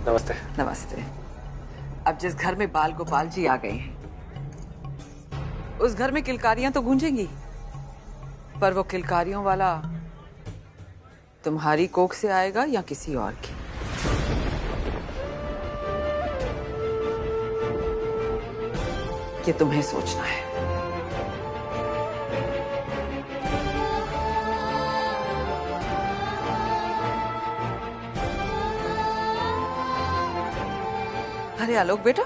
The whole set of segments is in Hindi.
नमस्ते। नमस्ते। अब जिस घर में बाल गोपाल जी आ गए हैं, उस घर में किलकारियां तो गूंजेंगी, पर वो किलकारियों वाला तुम्हारी कोख से आएगा या किसी और की? ये तुम्हें सोचना है। अरे आलोक बेटा,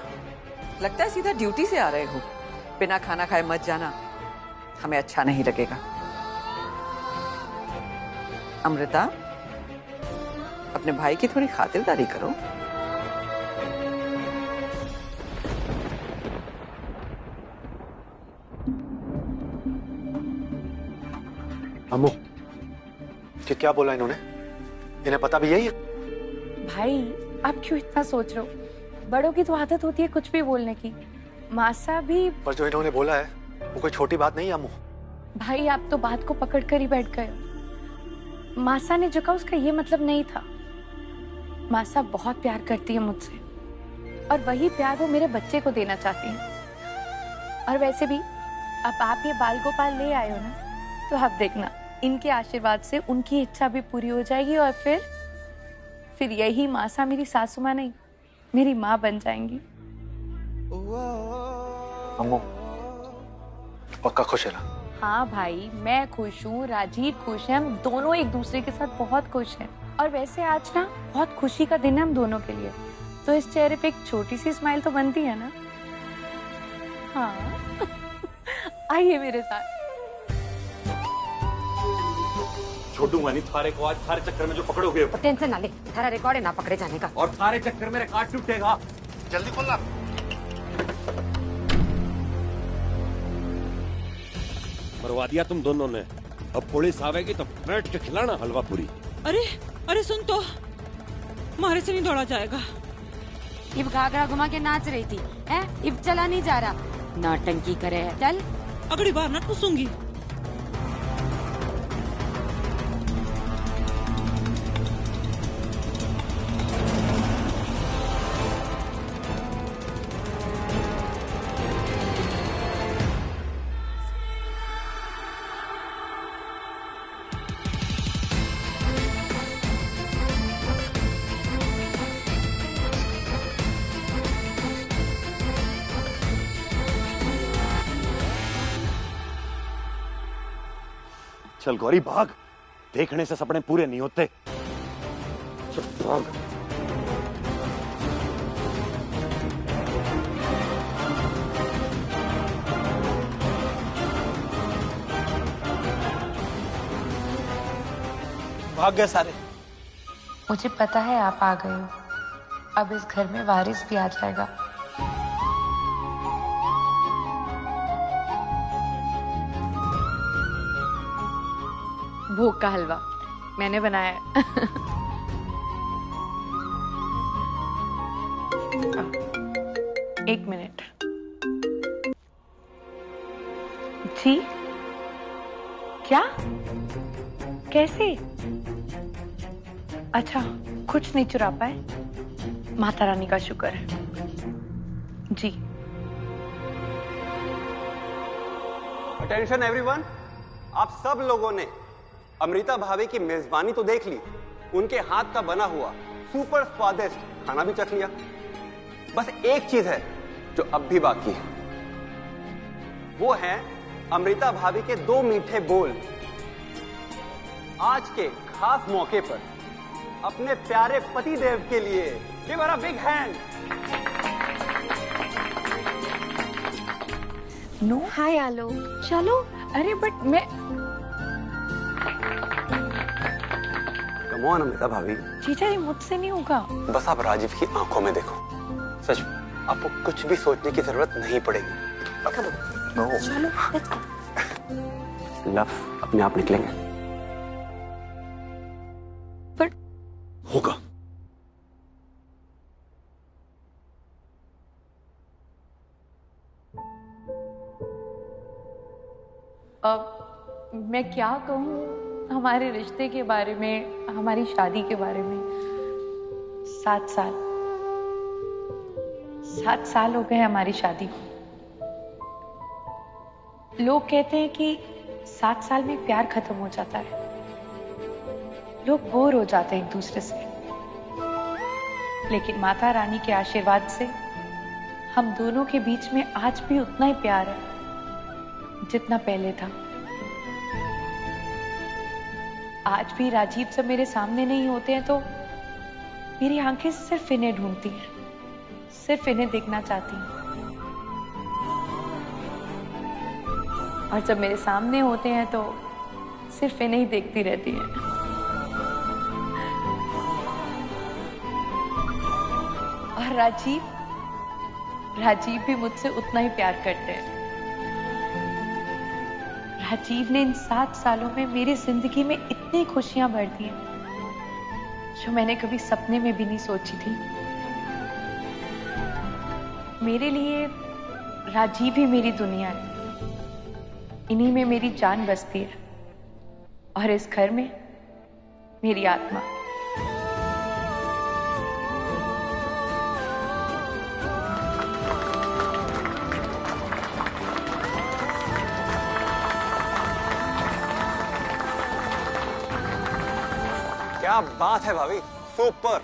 लगता है सीधा ड्यूटी से आ रहे हो। बिना खाना खाए मत जाना, हमें अच्छा नहीं लगेगा। अमृता, अपने भाई की थोड़ी खातिरदारी करो। अम्मू, कि क्या बोला इन्होंने? इन्हें पता भी यही है? भाई, आप क्यों इतना सोच रहे हो? बड़ों की तो आदत होती है कुछ भी बोलने की। मासा भी। पर जो इन्होंने बोला है वो कोई छोटी बात नहीं है अम्मू। भाई, आप तो बात को पकड़ कर ही बैठ गए हो। मासा ने जो कहा उसका ये मतलब नहीं था। मासा बहुत प्यार करती है मुझसे, और वही प्यार वो मेरे बच्चे को देना चाहती है। और वैसे भी अब आप ये बाल गोपाल ले आए हो ना, तो आप देखना, इनके आशीर्वाद से उनकी इच्छा भी पूरी हो जाएगी, और फिर यही मासा मेरी सासू माँ नहीं, मेरी माँ बन जाएंगी। अम्मू, पक्का खुश है ना? हाँ भाई, मैं खुश हूँ, राजीव खुश है, हम दोनों एक दूसरे के साथ बहुत खुश हैं। और वैसे आज ना बहुत खुशी का दिन है हम दोनों के लिए, तो इस चेहरे पे एक छोटी सी स्माइल तो बनती है ना। हाँ आइए मेरे साथ। छोड़ूंगा नहीं थारे को, आज थारे चक्कर में जो पकड़ोगे। टेंशन ना ले, थारा रिकॉर्ड है ना पकड़े जाने का। और थारे चक्कर में रिकॉर्ड टूटेगा। जल्दी खोलना। मरवा दिया तुम दोनों ने। अब पुलिस आवेगी तो बैठ के खिलाना हलवा पूरी। अरे अरे सुन तो, मारे से नहीं दौड़ा जाएगा। इब घाघरा घुमा के नाच रही थी, है? इब चला नहीं जा रहा, नौटंकी करे। चल, अगली बार ना ठूसूंगी। चल गौरी भाग, देखने से सपने पूरे नहीं होते। चल भाग। भाग गए सारे। मुझे पता है आप आ गए हो, अब इस घर में वारिस भी आ जाएगा। भूख का हलवा मैंने बनाया है। एक मिनट जी। क्या? कैसे? अच्छा, कुछ नहीं चुरा पाए? माता रानी का शुक्र है जी। अटेंशन एवरीवन, आप सब लोगों ने अमृता भाभी की मेजबानी तो देख ली, उनके हाथ का बना हुआ सुपर स्वादिष्ट खाना भी चख लिया। बस एक चीज है जो अब भी बाकी है, वो है अमृता भाभी के 2 मीठे बोल। आज के खास मौके पर अपने प्यारे पति देव के लिए give her a big hand. No hi Alok, चलो। अरे बट मैं कम ऑन अमृता भाभी। जीजा जी, मुझसे नहीं होगा। बस आप राजीव की आंखों में देखो, सच में आपको कुछ भी सोचने की जरूरत नहीं पड़ेगी। चलो, लव अपने आप निकलेंगे। बट होगा। अब मैं क्या कहूँ हमारे रिश्ते के बारे में, हमारी शादी के बारे में। 7 साल 7 साल हो गए हमारी शादी को। लोग कहते हैं कि 7 साल में प्यार खत्म हो जाता है, लोग बोर हो जाते हैं एक दूसरे से। लेकिन माता रानी के आशीर्वाद से हम दोनों के बीच में आज भी उतना ही प्यार है जितना पहले था। आज भी राजीव जब मेरे सामने नहीं होते हैं तो मेरी आंखें सिर्फ इन्हें ढूंढती हैं, सिर्फ इन्हें देखना चाहती हैं। और जब मेरे सामने होते हैं तो सिर्फ इन्हें ही देखती रहती हैं। और राजीव भी मुझसे उतना ही प्यार करते हैं। राजीव ने इन 7 सालों में मेरी जिंदगी में इतनी खुशियां भर दी हैं जो मैंने कभी सपने में भी नहीं सोची थी। मेरे लिए राजीव ही मेरी दुनिया है, इन्हीं में मेरी जान बसती है और इस घर में मेरी आत्मा। क्या बात है भाभी, सुपर।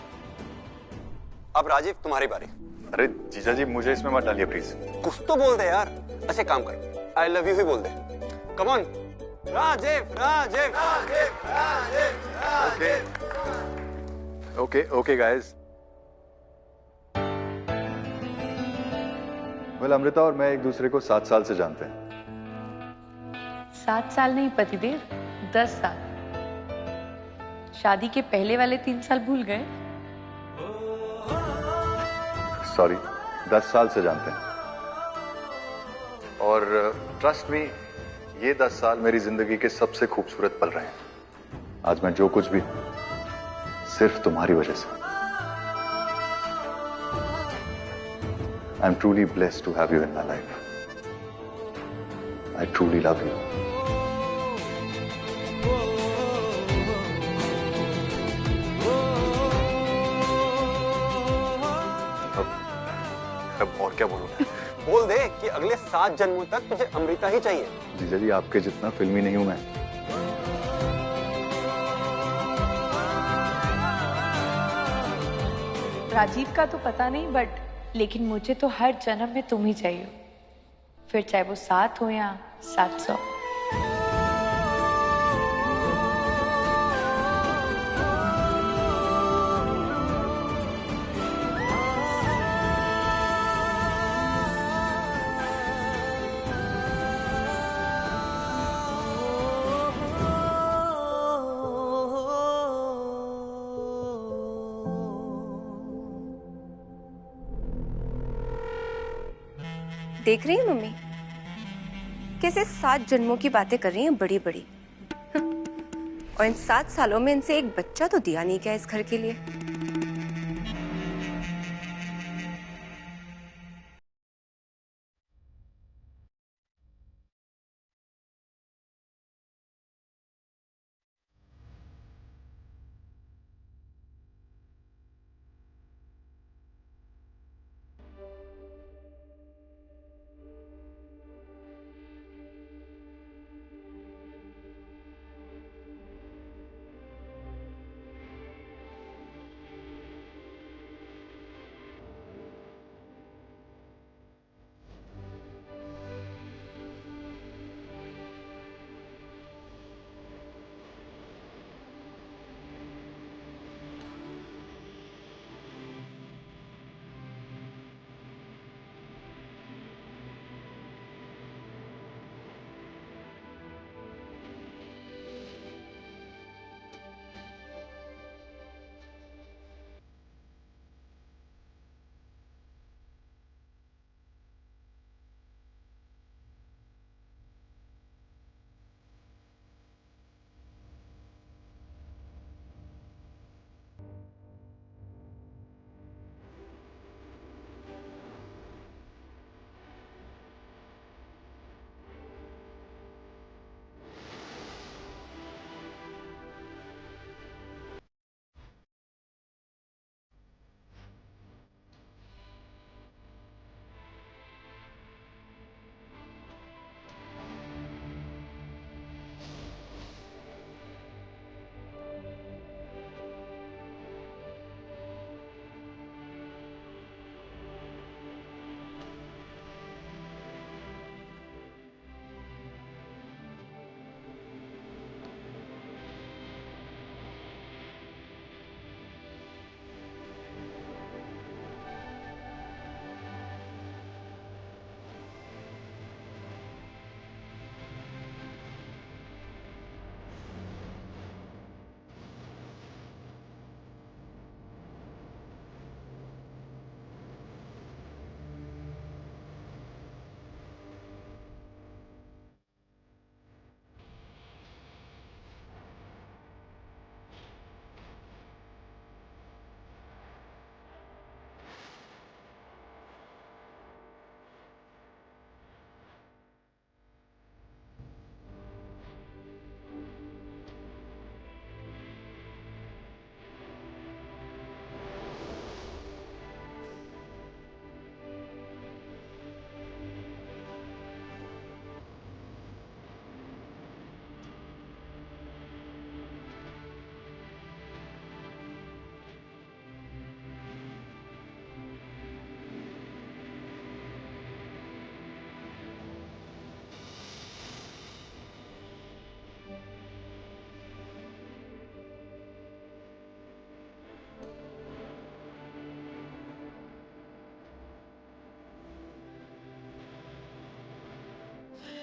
अब राजीव तुम्हारी बारी। अरे जीजा जी मुझे इसमें मत डालिए प्लीज। कुछ तो बोल दे यार। अच्छा काम कर, आई लव यू ही बोल दे। Come on Rajiv, Rajiv, Rajiv, Rajiv, Rajiv. Okay guys. Well Amrita और मैं एक दूसरे को 7 साल से जानते हैं। 7 साल नहीं पतिदेव, 10 साल। शादी के पहले वाले 3 साल भूल गए? सॉरी, 10 साल से जानते हैं। और ट्रस्ट मी, ये 10 साल मेरी जिंदगी के सबसे खूबसूरत पल रहे हैं। आज मैं जो कुछ भी सिर्फ तुम्हारी वजह से। I am truly blessed to have you in my life. I truly love you. अब और क्या बोलूं? बोल दे कि अगले 7 जन्मों तक तुझे अमृता ही चाहिए। जीजा जी आपके जितना फिल्मी नहीं हूं मैं। राजीव का तो पता नहीं, बट लेकिन मुझे तो हर जन्म में तुम ही चाहिए, फिर चाहे वो 7 हो या 700। देख रही है मम्मी कैसे 7 जन्मों की बातें कर रही हैं बड़ी बड़ी। और इन 7 सालों में इनसे एक बच्चा तो दिया नहीं क्या इस घर के लिए।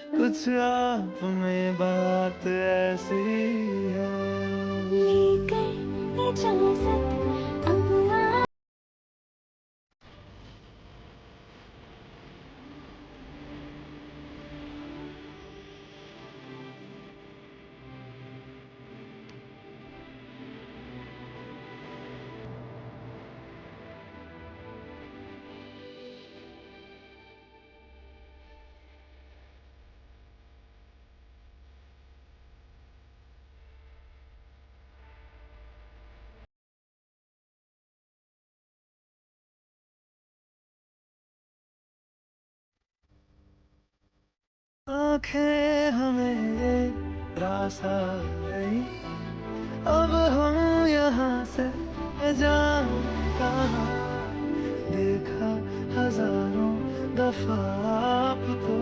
कुछ आप में बात ऐसी है। आंखें हमें रास्ता गई, अब हम यहाँ से जान कहाँ, देखा हजारों दफा आपको।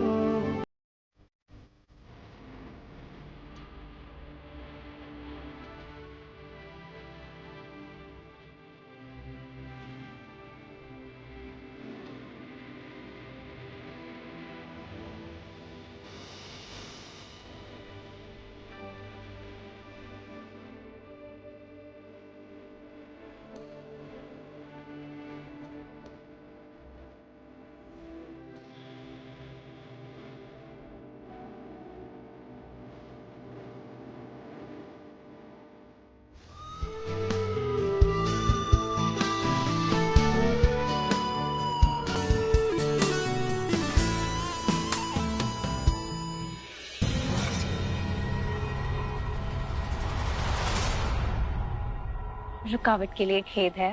रुकावट के लिए खेद है।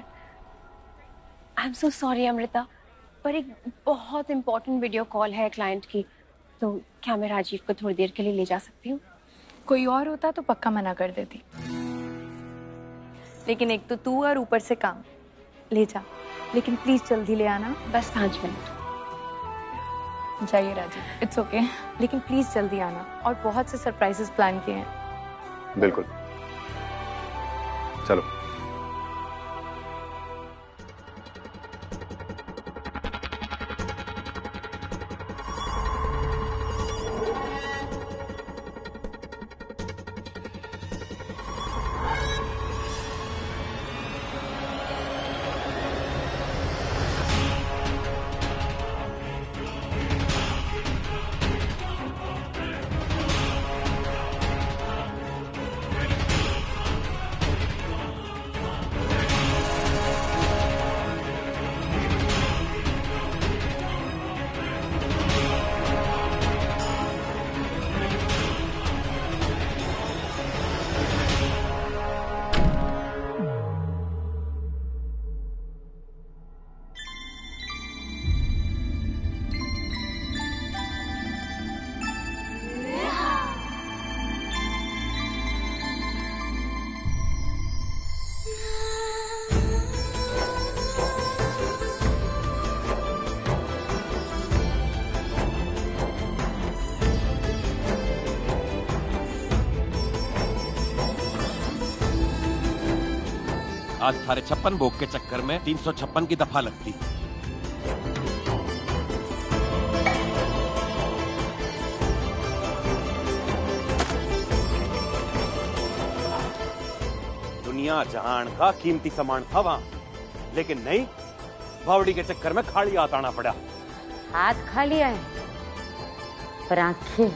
I am so sorry Amrita, पर एक बहुत इंपॉर्टेंट वीडियो कॉल है क्लाइंट की, तो क्या मैं राजीव को थोड़ी देर के लिए ले जा सकती हूँ? कोई और होता तो पक्का मना कर देती, लेकिन एक तो तू और ऊपर से काम। ले जा, लेकिन प्लीज जल्दी ले आना। बस 5 मिनट। जाइए राजीव, इट्स ओके, लेकिन प्लीज जल्दी आना। और बहुत से सरप्राइजेस प्लान किए हैं। बिल्कुल, चलो। आज थारे 56 भोग के चक्कर में 356 की दफा लगती। दुनिया जहान का कीमती सामान था वहां, लेकिन नहीं, बावड़ी के चक्कर में खाली हाथ आना पड़ा। हाथ खाली आए पर आंखें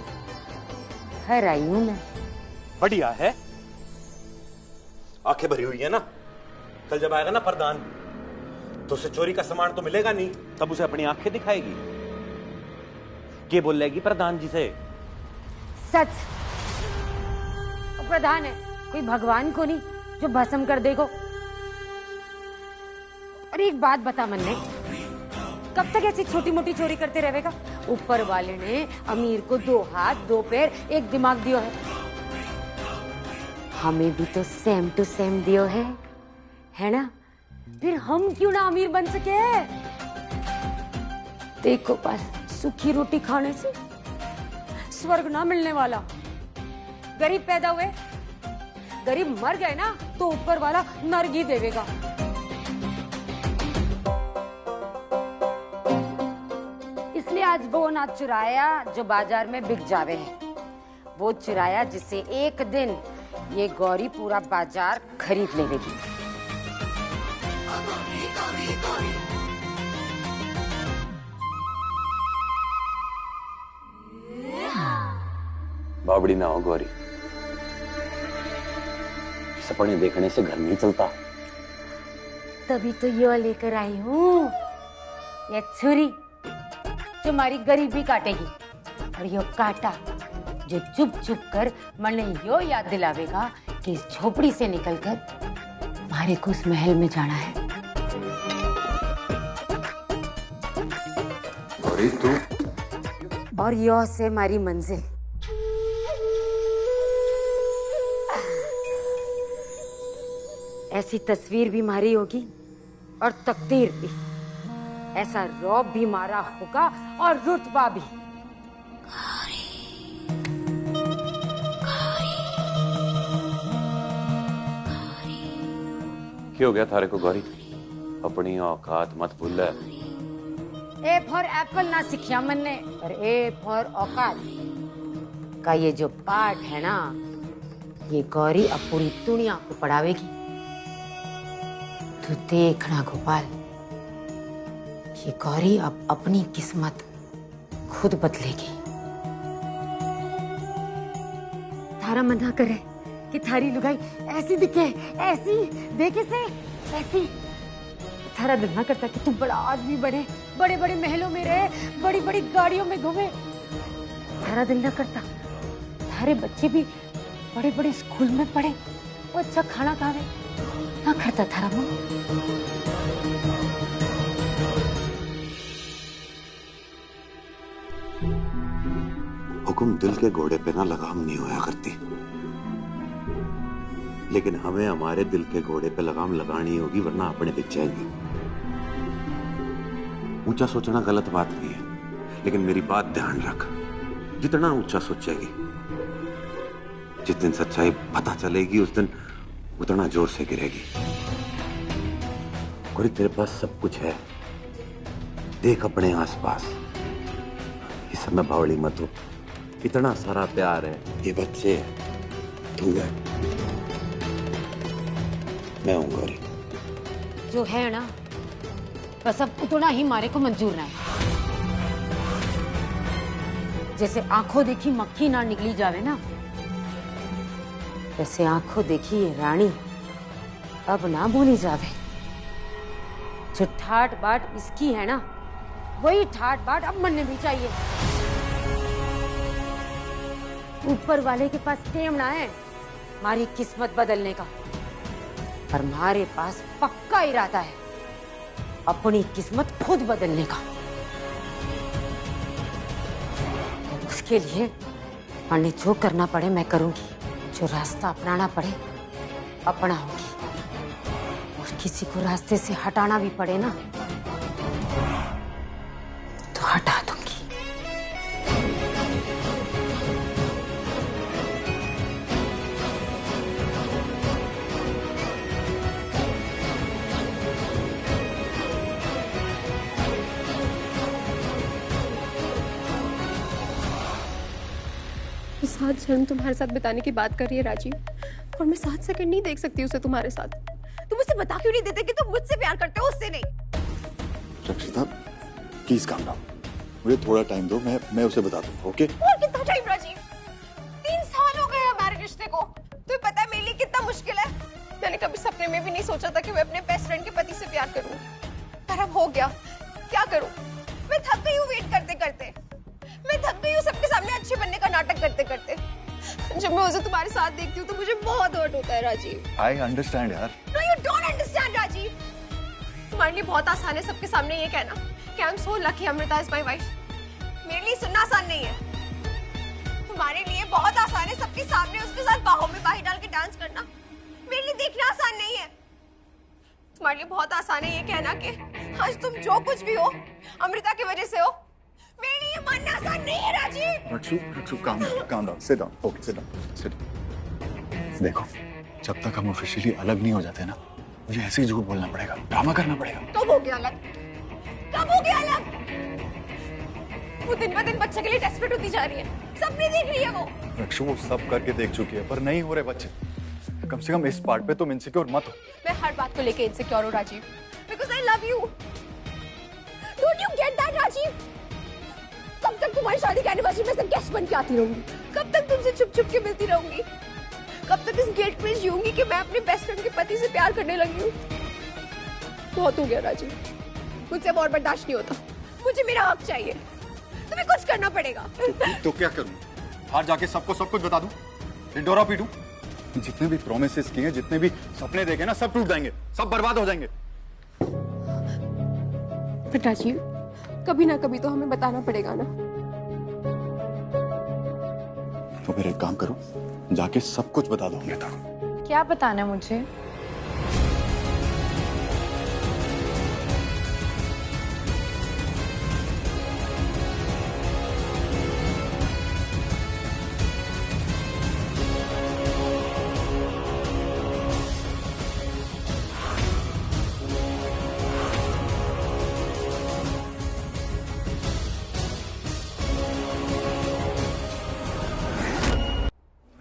भर आई हूं मैं। बढ़िया है, आंखें भरी हुई है ना। कल जब आएगा ना प्रधान, तो उसे चोरी का सामान तो मिलेगा नहीं, तब उसे अपनी आंखें दिखाएगी। क्या बोलेगी प्रधान जी से? सच। प्रधान है कोई भगवान को नहीं जो भस्म कर देगो। और एक बात बता मन में, कब तक ऐसी छोटी मोटी चोरी करते रहेगा? ऊपर वाले ने अमीर को 2 हाथ 2 पैर 1 दिमाग दियो है, हमें भी तो सेम टू सेम दियो है ना? फिर हम क्यों ना अमीर बन सके? देखो बस, सूखी रोटी खाने से स्वर्ग ना मिलने वाला। गरीब पैदा हुए, गरीब मर गए ना तो ऊपर वाला नर्क ही देवेगा। इसलिए आज वो ना चुराया जो बाजार में बिक जावे है, वो चुराया जिससे एक दिन ये गौरी पूरा बाजार खरीद लेगी। बावड़ी ना हो गौरी, सपने देखने से घर नहीं चलता। तभी तो ये लेकर आई हूँ, ये छुरी जो हमारी गरीबी काटेगी, और यो काटा जो चुप चुप कर मन यो याद दिलावेगा कि इस झोपड़ी से निकलकर हमारे को उस महल में जाना है। गौरी तू, और यो से हमारी मंजिल। ऐसी तस्वीर भी मारी होगी और तकदीर भी, ऐसा रौब भी मारा होगा और रुतबा भी। क्यों हो गया थारे को गौरी? अपनी औकात मत भूल। ए फॉर एप्पल ना सिखिया मन ने, पर ए फॉर औकात का ये जो पाठ है ना, ये गौरी अब पूरी दुनिया को पढ़ावेगी। तू देखना गोपाल, ये गौरी अब अपनी किस्मत खुद बदलेगी। थारा मना करे कि थारी लुगाई ऐसी दिखे, ऐसी देखे से ऐसी। थारा दिल ना करता कि तू बड़ा आदमी बने, बड़े बड़े महलों में रहे, बड़ी बड़ी गाड़ियों में घूमे। थारा दिल ना करता थारे बच्चे भी बड़े बड़े स्कूल में पढ़े, वो अच्छा खाना खावे। ना करता थारा मन। हुक्म दिल के घोड़े पे ना लगाम नहीं होया करती, लेकिन हमें हमारे दिल के घोड़े पे लगाम लगानी होगी, वरना अपने दिख जाएंगे। ऊंचा सोचना गलत बात नहीं है, लेकिन मेरी बात ध्यान रख, जितना ऊंचा सोचेगी, जिस दिन सच्चाई पता चलेगी, उस दिन उतना जोर से गिरेगी। और तेरे पास सब कुछ है, देख अपने आसपास, ये सब में बावड़ी मत हो। इतना सारा प्यार है, ये बच्चे है, तू है, मैं हूं गौरी। जो है ना बस अब उतना ही मारे को मंजूर ना है। जैसे आंखों देखी मक्खी ना निकली जावे ना, वैसे आंखों देखी ये रानी अब ना भूली जावे। जो ठाट बाट इसकी है ना, वही ठाट बाट अब मनने भी चाहिए। ऊपर वाले के पास टेमना है हमारी किस्मत बदलने का, पर हमारे पास पक्का इरादा है अपनी किस्मत खुद बदलने का। उसके लिए मैंने जो करना पड़े मैं करूंगी, जो रास्ता अपनाना पड़े अपनाऊंगी, और किसी को रास्ते से हटाना भी पड़े ना तो हटा दूंगी। सात जन्म तुम्हारे साथ बिताने की बात कर रही है राजीव, और मैं 7 सेकंड नहीं देख सकती उसे तुम्हारे साथ। तुम मुझसे बता क्यों नहीं देते कि तुम मुझसे प्यार करते हो, उससे नहीं? रक्षिता प्लीज काम डाउन, मुझे थोड़ा टाइम दो, मैं उसे बता दूंगा। ओके? और कितना टाइम राजीव? 3 साल हो गए हमारे रिश्ते को। तुम्हें पता है मेरे लिए कितना मुश्किल है? मैंने कभी सपने में भी नहीं सोचा था कि मैं अपने बेस्ट फ्रेंड के पति से प्यार करूंगी, पर अब हो गया। क्या करूं? मैं थक गई हूँ वेट करते करते। मैं थक गई हूँ सबके सामने अच्छी बनने का नाटक करते करते। जब मैं उसे तुम्हारे साथ देखती हूँ तो मुझे बहुत हर्ट होता है राजीव। आई अंडरस्टैंड यार। No, you don't understand Rajeev. तुम्हारे लिए बहुत आसान है सबके सामने ये कहना कि I am so lucky Amrita is my wife. मेरे लिए सुनना आसान नहीं है। तुम्हारे लिए बहुत आसान है सबके सामने उसके साथ बाहों में बाहें डाल के डांस करना। मेरे लिए देखना आसान नहीं है। तुम्हारे लिए बहुत आसान है ये कहना कि आज तुम जो कुछ भी हो अमृता की वजह से हो। मेरे लिए मानना आसान नहीं है Rajiv. Rakshu calm down, sit down, okay sit down, sit. देखो, जब तक हम ऑफिशियली अलग नहीं हो जाते ना, मुझे ऐसे ही झूठ बोलना पड़ेगा, ड्रामा करना पड़ेगा। कब हो गया अलग? कब हो गया अलग? वो दिन ब दिन बच्चे के लिए डेस्परेट होती जा रही है। सपने देख रही है वो। रक्षु वो सब करके देख चुकी है, पर नहीं हो रहे बच्चे। कम से कम इस पार्ट पे तुम इनसिक्योर मत हो। मैं हर बात को लेके इनसिक्योर हूँ Rajeev, because I love you. Don't you get that Rajeev? कब तक तुम्हारी शादी की एनिवर्सरी में से गेस्ट बन के आती रहूंगी? कब तक तुमसे छुप छुप के मिलती रहूंगी? कब तक इस गिल्ट में जीऊंगी कि मैं अपने बेस्ट फ्रेंड के पति से प्यार करने लगी हूँ? बहुत हो गया राजीव, मुझसे और बर्दाश्त नहीं होता। मुझे मेरा हक चाहिए, तुम्हें कुछ करना पड़ेगा। तो क्या करूं? बाहर जाके सबको सब कुछ बता दूं? ढिंढोरा पीटूं? जितने भी प्रोमिसेस किए, जितने भी सपने देखे ना, सब टूट जाएंगे, सब बर्बाद हो जाएंगे। पर राजीव, कभी ना कभी तो हमें बताना पड़ेगा ना। तो फिर एक काम करो, जाके सब कुछ बता दो अमृता को। क्या बताना है मुझे?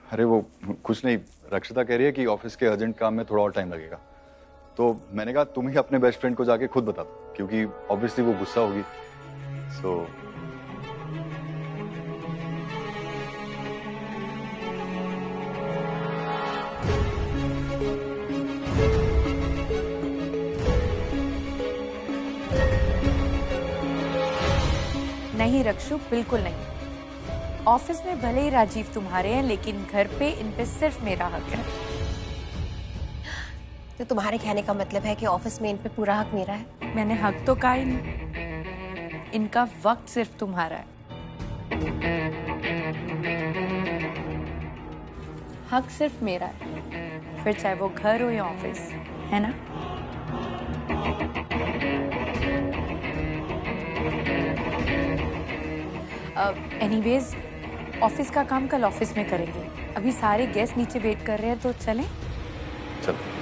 अरे वो कुछ नहीं, रक्षिता कह रही है कि ऑफिस के अर्जेंट काम में थोड़ा और टाइम लगेगा। तो मैंने कहा तुम ही अपने बेस्ट फ्रेंड को जाके खुद बता दो, क्योंकि ऑब्वियसली वो गुस्सा होगी। सो नहीं रक्षु, बिल्कुल नहीं। ऑफिस में भले ही राजीव तुम्हारे हैं, लेकिन घर पे इन पे सिर्फ मेरा हक है। तो तुम्हारे कहने का मतलब है कि ऑफिस में इन पे पूरा हक मेरा है? मैंने हक तो कहा ही नहीं, इनका वक्त सिर्फ तुम्हारा है। हक सिर्फ मेरा है, फिर चाहे वो घर हो या ऑफिस, है ना? एनीवेज, ऑफिस का काम कल ऑफिस में करेंगे। अभी सारे गेस्ट नीचे वेट कर रहे हैं, तो चलें? चलो।